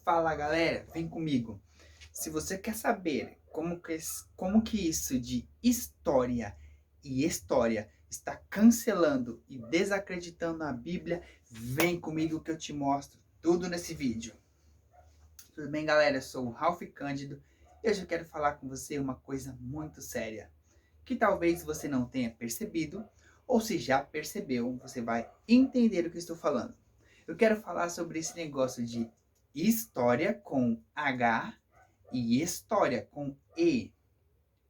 Fala galera, vem comigo. Se você quer saber como que isso de história está cancelando e desacreditando a Bíblia, vem comigo que eu te mostro tudo nesse vídeo. Tudo bem galera, eu sou o Ralph Cândido e hoje eu quero falar com você uma coisa muito séria, que talvez você não tenha percebido, ou se já percebeu, você vai entender o que eu estou falando. Eu quero falar sobre esse negócio de história com H e história com E.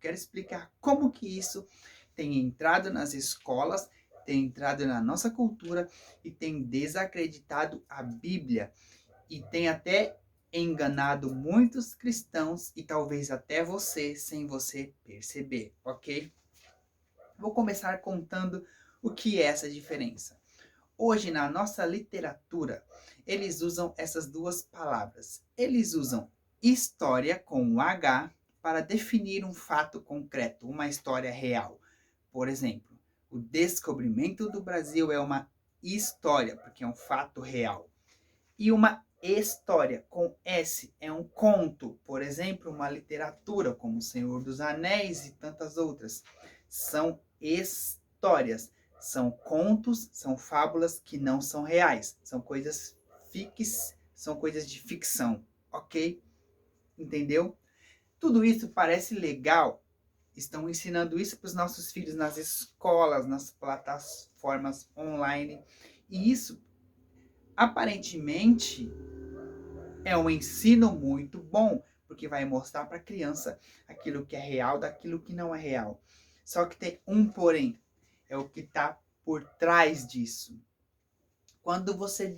Quero explicar como que isso tem entrado nas escolas, tem entrado na nossa cultura e tem desacreditado a Bíblia e tem até enganado muitos cristãos e talvez até você sem você perceber, ok? Vou começar contando o que é essa diferença. Hoje, na nossa literatura, eles usam essas duas palavras. Eles usam história com H para definir um fato concreto, uma história real. Por exemplo, o descobrimento do Brasil é uma história, porque é um fato real. E uma história com S é um conto, por exemplo, uma literatura como O Senhor dos Anéis e tantas outras. São histórias. São contos, são fábulas que não são reais. São coisas são coisas de ficção, ok? Entendeu? Tudo isso parece legal. Estão ensinando isso para os nossos filhos nas escolas, nas plataformas online. E isso, aparentemente, é um ensino muito bom, porque vai mostrar para a criança aquilo que é real daquilo que não é real. Só que tem um porém. É o que está por trás disso. Quando você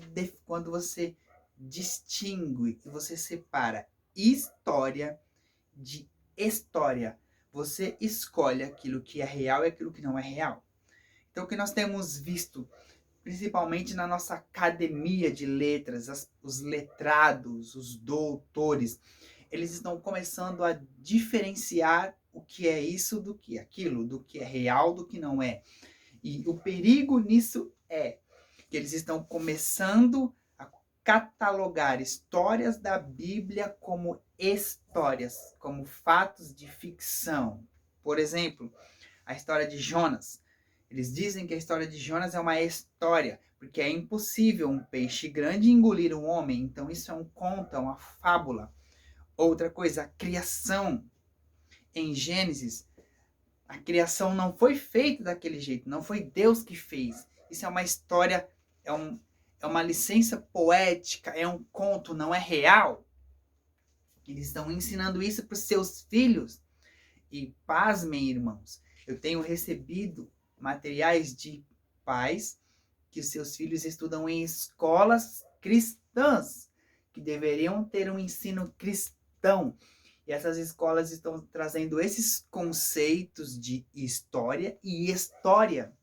distingue e você separa história de história, você escolhe aquilo que é real e aquilo que não é real. Então, o que nós temos visto, principalmente na nossa academia de letras, os letrados, os doutores, eles estão começando a diferenciar o que é isso do que é aquilo, do que é real, do que não é. E o perigo nisso é que eles estão começando a catalogar histórias da Bíblia como histórias, como fatos de ficção. Por exemplo, a história de Jonas. Eles dizem que a história de Jonas é uma história, porque é impossível um peixe grande engolir um homem. Então isso é um conto, é uma fábula. Outra coisa, a criação. Em Gênesis, a criação não foi feita daquele jeito, não foi Deus que fez. Isso é uma história, é uma licença poética, é um conto, não é real. Eles estão ensinando isso para os seus filhos. E pasmem, irmãos, eu tenho recebido materiais de pais que os seus filhos estudam em escolas cristãs, que deveriam ter um ensino cristão. E essas escolas estão trazendo esses conceitos de história e história.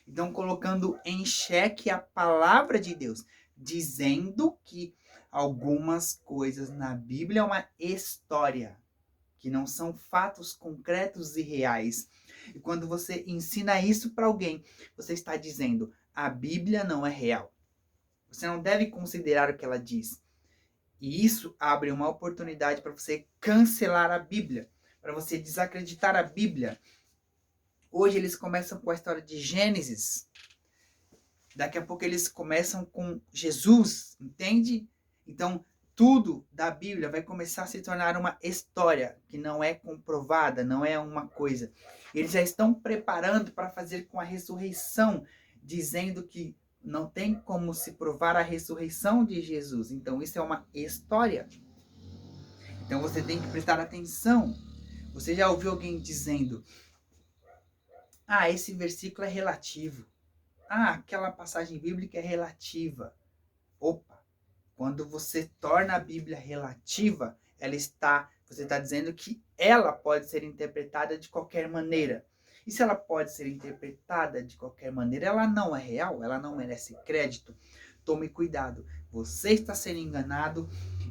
Estão colocando em xeque a palavra de Deus, dizendo que algumas coisas na Bíblia é uma história, que não são fatos concretos e reais. E quando você ensina isso para alguém, você está dizendo: a Bíblia não é real. Você não deve considerar o que ela diz. E isso abre uma oportunidade para você cancelar a Bíblia, para você desacreditar a Bíblia. Hoje eles começam com a história de Gênesis. Daqui a pouco eles começam com Jesus, entende? Então, tudo da Bíblia vai começar a se tornar uma história que não é comprovada, não é uma coisa. Eles já estão preparando para fazer com a ressurreição, dizendo que não tem como se provar a ressurreição de Jesus. Então, isso é uma história. Então, você tem que prestar atenção. Você já ouviu alguém dizendo: ah, esse versículo é relativo. Ah, aquela passagem bíblica é relativa. Opa! Quando você torna a Bíblia relativa, você está dizendo que ela pode ser interpretada de qualquer maneira. E se ela pode ser interpretada de qualquer maneira, ela não é real, ela não merece crédito. Tome cuidado, você está sendo enganado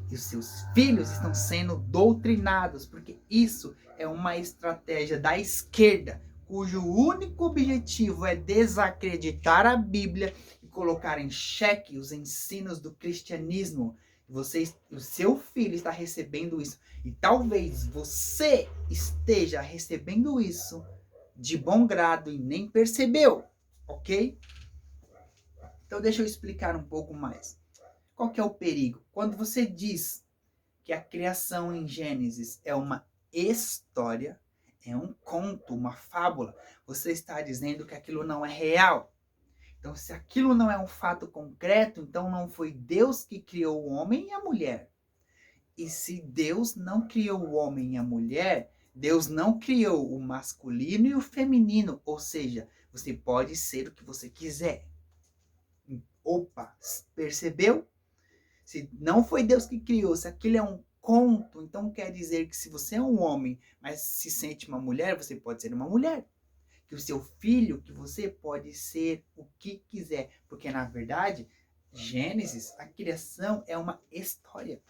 e os seus filhos estão sendo doutrinados, porque isso é uma estratégia da esquerda, cujo único objetivo é desacreditar a Bíblia e colocar em xeque os ensinos do cristianismo. o seu filho está recebendo isso. E talvez você esteja recebendo isso de bom grado e nem percebeu, ok? Então deixa eu explicar um pouco mais. Qual que é o perigo? Quando você diz que a criação em Gênesis é uma história, é um conto, uma fábula, você está dizendo que aquilo não é real. Então, se aquilo não é um fato concreto, então não foi Deus que criou o homem e a mulher. E se Deus não criou o homem e a mulher, Deus não criou o masculino e o feminino. Ou seja, você pode ser o que você quiser. Opa, percebeu? Se não foi Deus que criou, se aquilo é um conto, então quer dizer que se você é um homem, mas se sente uma mulher, você pode ser uma mulher. Que o seu filho, que você pode ser o que quiser. Porque, na verdade, Gênesis, a criação é uma história.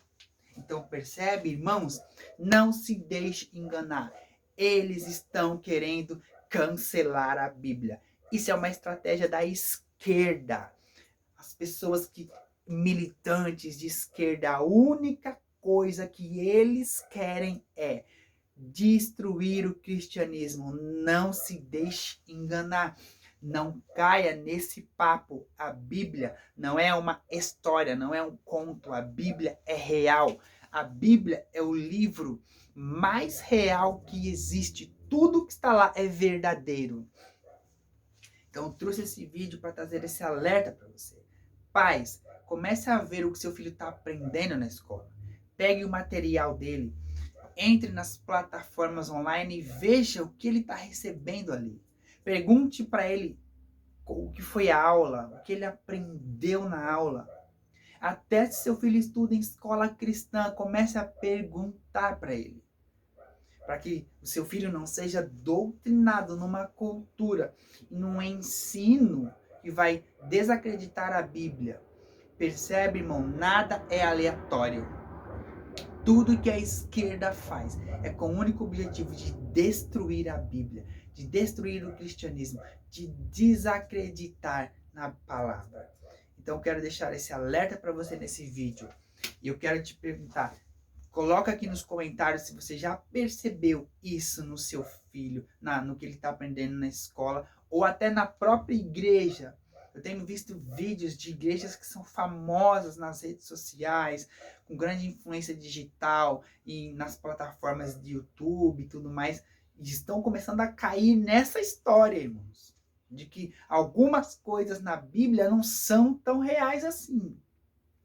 Então, percebe, irmãos? Não se deixe enganar. Eles estão querendo cancelar a Bíblia. Isso é uma estratégia da esquerda. As pessoas que militantes de esquerda, a única coisa que eles querem é destruir o cristianismo. Não se deixe enganar. Não caia nesse papo. A Bíblia não é uma história, não é um conto. A Bíblia é real. A Bíblia é o livro mais real que existe. Tudo que está lá é verdadeiro. Então, eu trouxe esse vídeo para trazer esse alerta para você. Pais, comece a ver o que seu filho está aprendendo na escola. Pegue o material dele. Entre nas plataformas online e veja o que ele está recebendo ali. Pergunte para ele o que foi a aula, o que ele aprendeu na aula. Até se seu filho estuda em escola cristã, comece a perguntar para ele. Para que o seu filho não seja doutrinado numa cultura e num ensino que vai desacreditar a Bíblia. Percebe, irmão? Nada é aleatório. Tudo que a esquerda faz é com o único objetivo de destruir a Bíblia, de destruir o cristianismo, de desacreditar na palavra. Então eu quero deixar esse alerta para você nesse vídeo. E eu quero te perguntar, coloca aqui nos comentários se você já percebeu isso no seu filho, no que ele está aprendendo na escola, ou até na própria igreja. Eu tenho visto vídeos de igrejas que são famosas nas redes sociais, com grande influência digital e nas plataformas de YouTube e tudo mais, e estão começando a cair nessa história, irmãos, de que algumas coisas na Bíblia não são tão reais assim.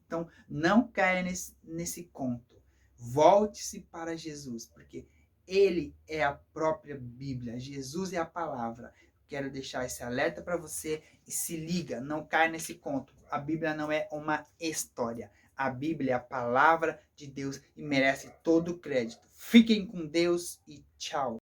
Então, não caia nesse conto. Volte-se para Jesus, porque Ele é a própria Bíblia. Jesus é a palavra. Quero deixar esse alerta para você e se liga, não caia nesse conto. A Bíblia não é uma história. A Bíblia é a palavra de Deus e merece todo o crédito. Fiquem com Deus e tchau.